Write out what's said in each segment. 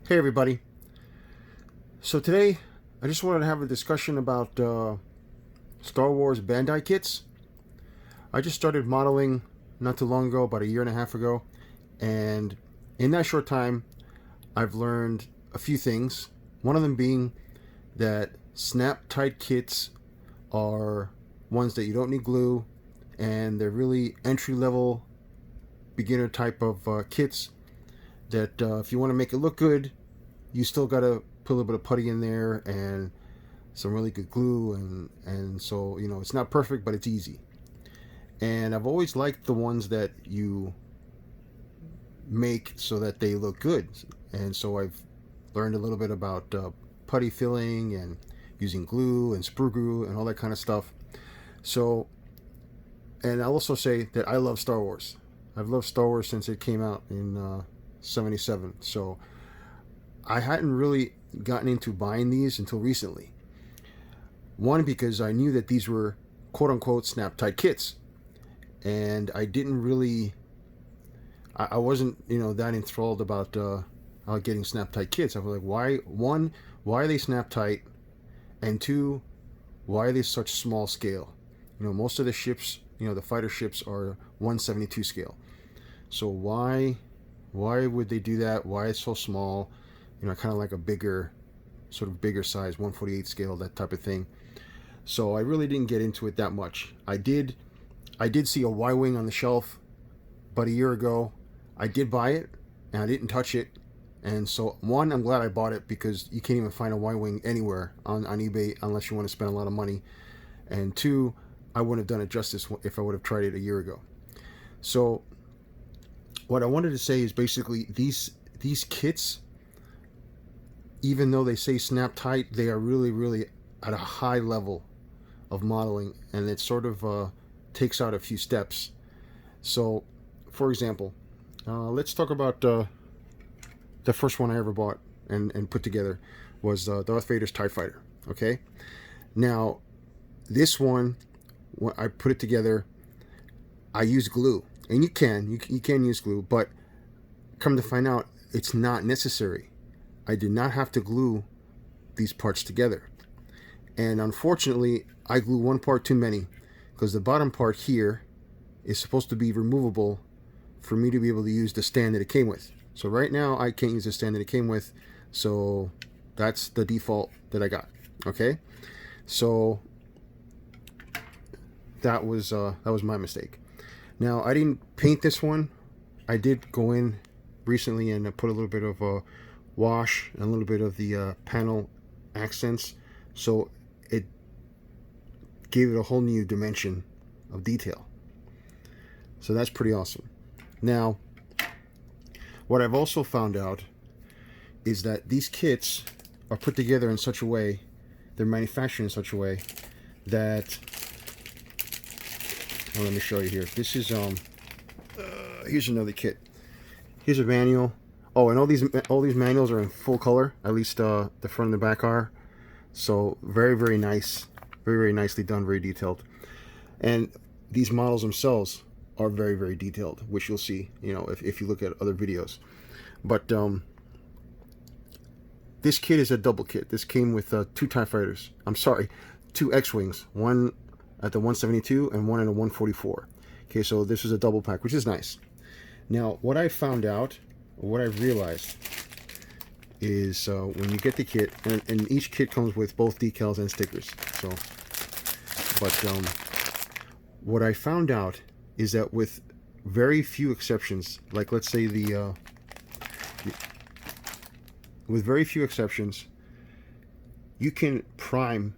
Hey everybody. So today I just wanted to have a discussion about Star Wars Bandai kits. I just started modeling not too long ago, about a year and a half ago, and in that short time I've learned a few things. One of them being that snap tight kits are ones that you don't need glue, and they're really entry level beginner type of kits that if you want to make it look good, you still gotta put a little bit of putty in there and some really good glue, and so it's not perfect, but it's easy. And I've always liked the ones that you make so that they look good, and so I've learned a little bit about putty filling and using glue and sprue glue and all that kind of stuff. So, and I'll also say that I love Star Wars. I've loved Star Wars since it came out in '77. So I hadn't really gotten into buying these until recently. One, because I knew that these were quote unquote snap tight kits, and I didn't really, I wasn't that enthralled about getting snap tight kits. I was like, why are they snap tight, and two, why are they such small scale? Most of the ships, the fighter ships are 1/72 scale. So why would they do that? Why it's so small? Kind of like a sort of bigger size, 1/48 scale, that type of thing. So I really didn't get into it that much. I did see a Y-wing on the shelf about a year ago. I did buy it, and I didn't touch it. And so, one, I'm glad I bought it, because you can't even find a Y-wing anywhere on eBay unless you want to spend a lot of money. And two, I wouldn't have done it justice if I would have tried it a year ago. So what I wanted to say is basically these kits, even though they say snap tight, they are really, really at a high level of modeling, and it sort of takes out a few steps. So, for example, let's talk about the first one I ever bought and put together was Darth Vader's TIE Fighter. Okay, now this one, when I put it together, I used glue, and you can use glue, but come to find out, it's not necessary. I did not have to glue these parts together. And unfortunately, I glued one part too many, because the bottom part here is supposed to be removable for me to be able to use the stand that it came with. So right now, I can't use the stand that it came with, so that's the default that I got. Okay? So that was my mistake. Now, I didn't paint this one. I did go in recently and put a little bit of a wash and a little bit of the panel accents, so it gave it a whole new dimension of detail. So that's pretty awesome. Now, what I've also found out is that these kits are put together in such a way, they're manufactured in such a way that, well, let me show you here. This is here's another kit. Here's a manual. Oh, and all these manuals are in full color. At least the front and the back are. So very, very nice, very, very nicely done, very detailed. And these models themselves are very, very detailed, which you'll see, if you look at other videos. But this kit is a double kit. This came with two TIE Fighters. I'm sorry, two X-Wings. One at the 172 and one at a 144. Okay, so this is a double pack, which is nice. Now, what I found out, what I've realized, is when you get the kit, and each kit comes with both decals and stickers. So, but what I found out is that with very few exceptions, like let's say with very few exceptions, you can prime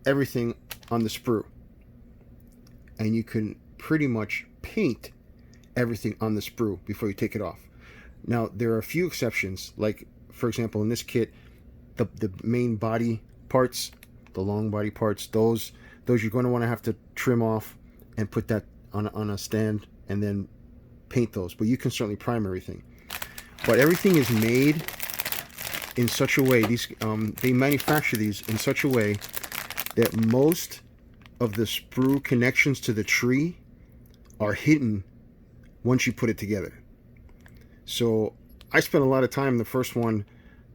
everything on the sprue, and you can pretty much paint everything on the sprue before you take it off. Now, there are a few exceptions, like for example in this kit, the main body parts, the long body parts, those you're going to want to have to trim off and put that on a stand and then paint those. But you can certainly prime everything. But everything is made in such a way, they manufacture these in such a way that most of the sprue connections to the tree are hidden once you put it together. So I spent a lot of time the first one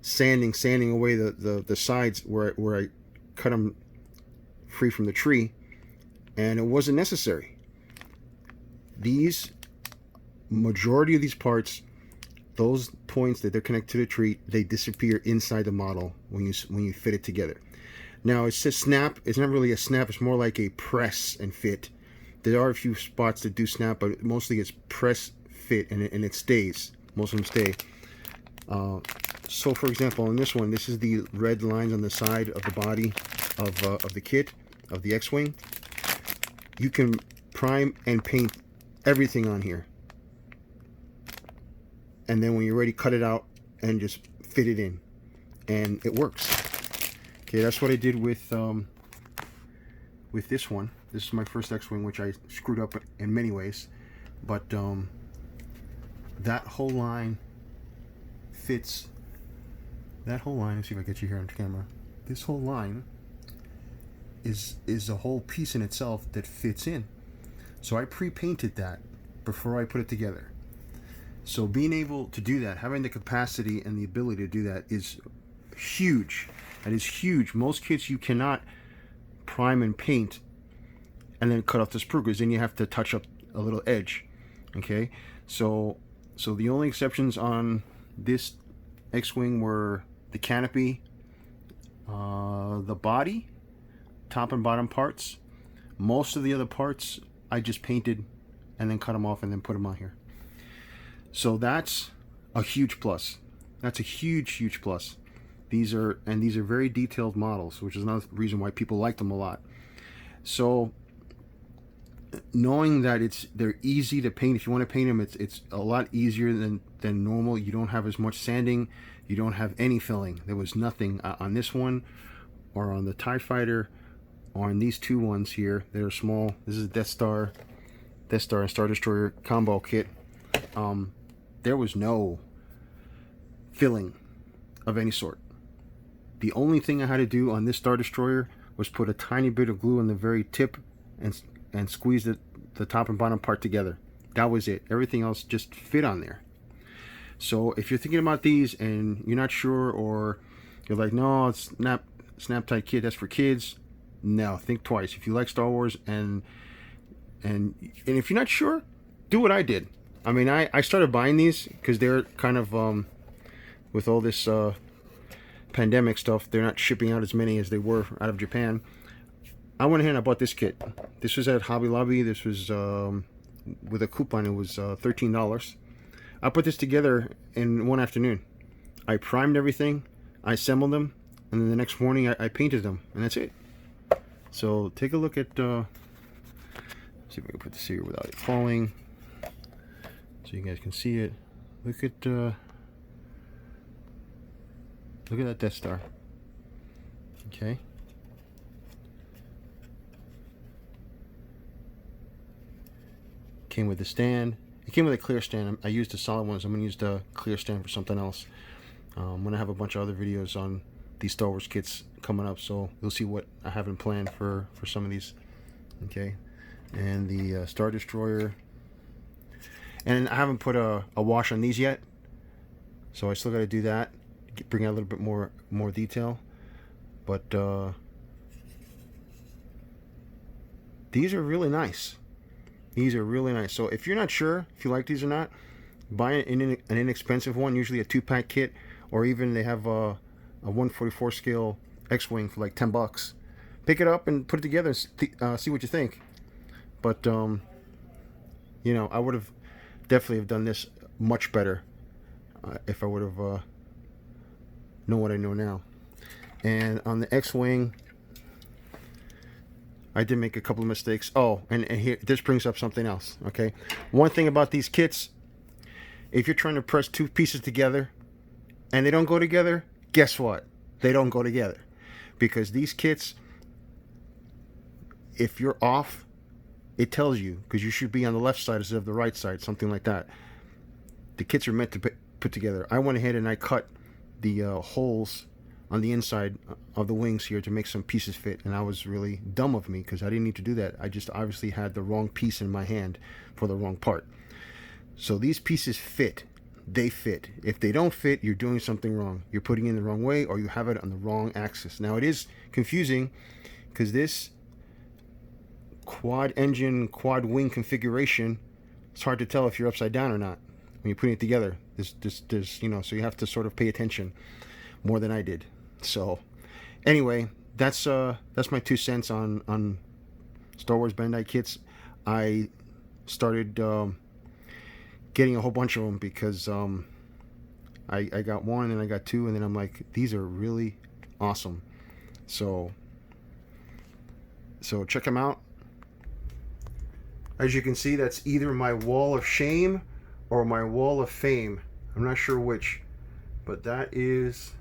sanding away the sides where I cut them free from the tree, and it wasn't necessary. These majority of these parts, those points that they're connected to the tree, they disappear inside the model when you fit it together. Now it says snap. It's not really a snap. It's more like a press and fit. There are a few spots that do snap, but mostly it's press, fit, and it stays. Most of them stay. So for example, on this one, this is the red lines on the side of the body of the kit, of the X-Wing. You can prime and paint everything on here. And then when you're ready, cut it out and just fit it in. And it works. Okay, that's what I did with this one. This is my first X-Wing, which I screwed up in many ways. But that whole line fits. That whole line, let's see if I get you here on camera. This whole line is a whole piece in itself that fits in. So I pre-painted that before I put it together. So being able to do that, having the capacity and the ability to do that is huge. That is huge. Most kits you cannot prime and paint and then cut off the sprue, because then you have to touch up a little edge. Okay, so the only exceptions on this X-Wing were the canopy, the body, top and bottom parts. Most of the other parts I just painted and then cut them off and then put them on here. So that's a huge plus. That's a huge plus. These are very detailed models, which is another reason why people like them a lot. So knowing that they're easy to paint, if you want to paint them, it's a lot easier than normal. You don't have as much sanding. You don't have any filling. There was nothing on this one, or on the TIE Fighter, or on these two ones here. They're small. This is Death Star and Star Destroyer combo kit. There was no filling of any sort. The only thing I had to do on this Star Destroyer was put a tiny bit of glue on the very tip and squeeze the top and bottom part together. That was it. Everything else just fit on there. So if you're thinking about these and you're not sure, or you're like, no, it's snap tight kit, that's for kids, no, think twice. If you like Star Wars and if you're not sure, do what I did. I mean, I started buying these because they're kind of with all this pandemic stuff, they're not shipping out as many as they were out of Japan. I went ahead and I bought this kit. This was at Hobby Lobby. This was with a coupon. It was $13. I put this together in one afternoon. I primed everything, I assembled them, and then the next morning I painted them, and that's it. So take a look at. See if I can put this here without it falling, so you guys can see it. Look at that Death Star. Okay. Came with the stand. It came with a clear stand. I used the solid ones. I'm going to use the clear stand for something else. I'm going to have a bunch of other videos on these Star Wars kits coming up, so you'll see what I have in plan for some of these. Okay. And the Star Destroyer. And I haven't put a wash on these yet, so I still got to do that. Bring out a little bit more detail. But these are really nice. These are really nice. So if you're not sure if you like these or not, buy an inexpensive one, usually a 2-pack kit, or even they have a 1/44 scale X-Wing for like $10. Pick it up and put it together and see what you think. But you know, I would have definitely have done this much better if I would have known what I know now. And on the X-Wing, I did make a couple of mistakes. Oh, and here, this brings up something else, okay? One thing about these kits, if you're trying to press two pieces together and they don't go together, guess what? They don't go together. Because these kits, if you're off, it tells you, because you should be on the left side instead of the right side, something like that. The kits are meant to put together. I went ahead and I cut the holes on the inside of the wings here to make some pieces fit, and that was really dumb of me because I didn't need to do that. I just obviously had the wrong piece in my hand for the wrong part. So these pieces fit. they fit. If they don't fit, you're doing something wrong. You're putting it in the wrong way, or you have it on the wrong axis. Now, it is confusing because this quad engine, quad wing configuration, it's hard to tell if you're upside down or not when you're putting it together. There's you know, so you have to sort of pay attention more than I did. So anyway, that's my 2 cents on Star Wars Bandai kits. I started getting a whole bunch of them because I got one and I got two, and then I'm like, these are really awesome. So check them out. As you can see, that's either my wall of shame or my wall of fame. I'm not sure which, but that is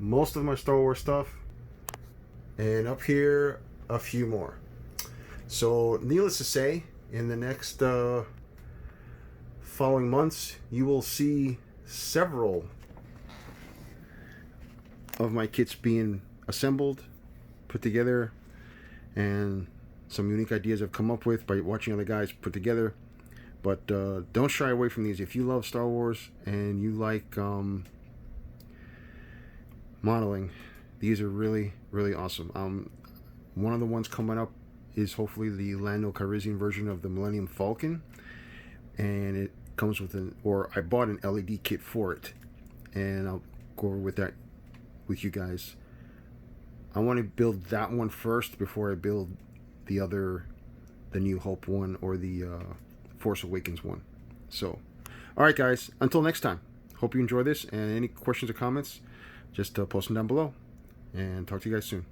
most of my Star Wars stuff. And up here, a few more. So needless to say, in the next following months, you will see several of my kits being assembled, put together, and some unique ideas I've come up with by watching other guys put together. But don't shy away from these. If you love Star Wars and you like modeling, these are really, really awesome. One of the ones coming up is hopefully the Lando Calrissian version of the Millennium Falcon, and it comes with I bought an LED kit for it, and I'll go over with that with you guys. I want to build that one first before I build the New Hope one or the Force Awakens one. So, all right, guys. Until next time. Hope you enjoy this. And any questions or comments, just post them down below. And talk to you guys soon.